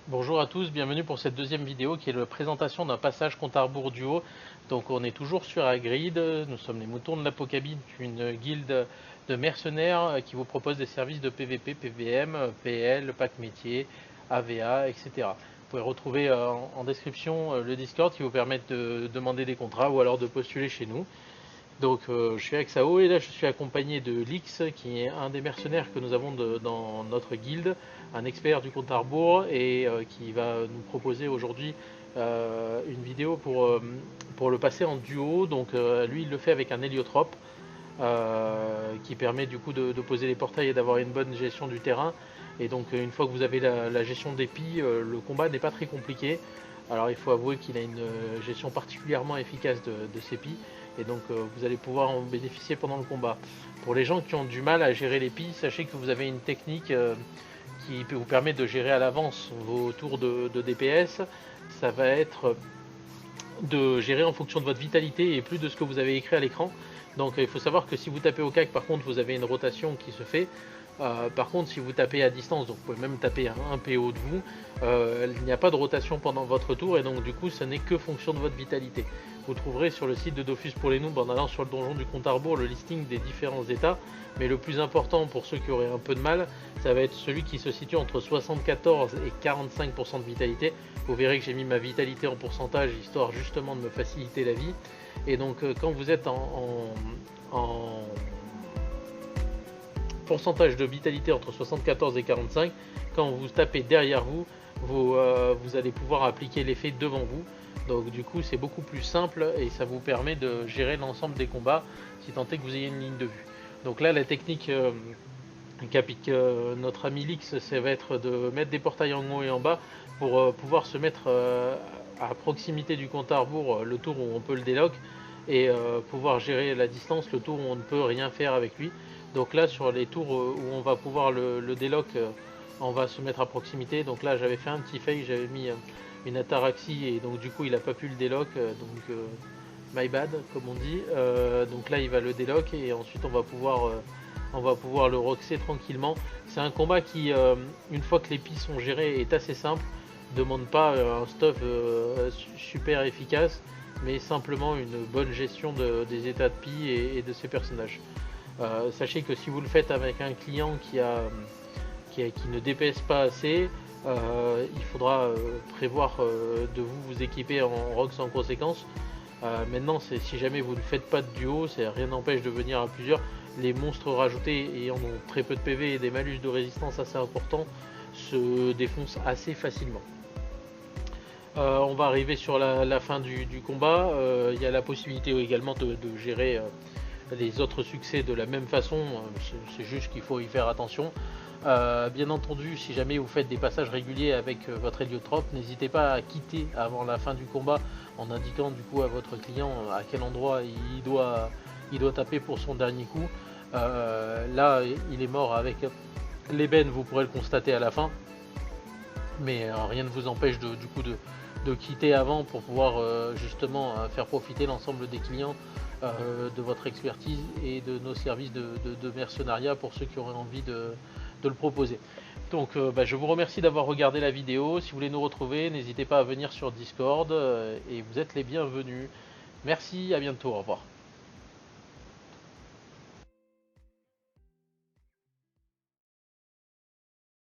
Bonjour à tous, bienvenue pour cette deuxième vidéo qui est la présentation d'un passage compte à rebours duo. Donc on est toujours sur Hagrid, nous sommes les moutons de l'Apocalypse, une guilde de mercenaires qui vous propose des services de PVP, PVM, PL, pack métier, AVA, etc. Vous pouvez retrouver en description le Discord qui vous permet de demander des contrats ou alors de postuler chez nous. Donc je suis avec Sao et là je suis accompagné de Lix qui est un des mercenaires que nous avons dans notre guilde, un expert du compte à rebours et qui va nous proposer aujourd'hui une vidéo pour le passer en duo. Donc lui il le fait avec un héliotrope qui permet du coup de poser les portails et d'avoir une bonne gestion du terrain. Et donc une fois que vous avez la gestion des pies, le combat n'est pas très compliqué. Alors il faut avouer qu'il a une gestion particulièrement efficace de ses pies et donc vous allez pouvoir en bénéficier pendant le combat. Pour les gens qui ont du mal à gérer les pies, sachez que vous avez une technique qui vous permet de gérer à l'avance vos tours de DPS. Ça va être de gérer en fonction de votre vitalité et plus de ce que vous avez écrit à l'écran. Donc il faut savoir que si vous tapez au CAC, par contre, vous avez une rotation qui se fait. Par contre, si vous tapez à distance, donc vous pouvez même taper un PO de vous, il n'y a pas de rotation pendant votre tour et donc du coup, ce n'est que fonction de votre vitalité. Vous trouverez sur le site de Dofus pour les noobs en allant sur le donjon du compte à rebours le listing des différents états, mais le plus important pour ceux qui auraient un peu de mal, ça va être celui qui se situe entre 74 et 45% de vitalité. Vous verrez que j'ai mis ma vitalité en pourcentage histoire justement de me faciliter la vie. Et donc quand vous êtes en pourcentage de vitalité entre 74 et 45, quand vous tapez derrière vous, vous allez pouvoir appliquer l'effet devant vous. Donc du coup c'est beaucoup plus simple et ça vous permet de gérer l'ensemble des combats si tant est que vous ayez une ligne de vue. Donc là la technique qu'applique notre ami Lix, ça va être de mettre des portails en haut et en bas pour pouvoir se mettre à proximité du compte à rebours le tour où on peut le déloc et pouvoir gérer la distance le tour où on ne peut rien faire avec lui. Donc là sur les tours où on va pouvoir le déloc, on va se mettre à proximité. Donc là j'avais fait un petit fail, j'avais mis une ataraxie et donc du coup il n'a pas pu le déloc, donc my bad comme on dit. Donc là il va le déloc et ensuite on va pouvoir le roxer tranquillement. C'est un combat qui, une fois que les pies sont gérées, est assez simple. Demande pas un stuff super efficace, mais simplement une bonne gestion des états de pies et de ses personnages. Sachez que si vous le faites avec un client qui ne DPS pas assez, il faudra prévoir de vous équiper en Rox en conséquence. Maintenant, si jamais vous ne faites pas de duo, rien n'empêche de venir à plusieurs. Les monstres rajoutés ayant très peu de PV et des malus de résistance assez importants se défoncent assez facilement. On va arriver sur la fin du combat. Il y a la possibilité également de gérer les autres succès de la même façon. C'est juste qu'il faut y faire attention. Bien entendu, si jamais vous faites des passages réguliers avec votre héliotrope, n'hésitez pas à quitter avant la fin du combat en indiquant du coup à votre client à quel endroit il doit taper pour son dernier coup. Là, il est mort avec l'ébène, vous pourrez le constater à la fin, mais rien ne vous empêche de quitter avant pour pouvoir justement faire profiter l'ensemble des clients de votre expertise et de nos services de mercenariat pour ceux qui auraient envie de le proposer. Donc je vous remercie d'avoir regardé la vidéo. Si vous voulez nous retrouver, n'hésitez pas à venir sur Discord et vous êtes les bienvenus. Merci, à bientôt, au revoir.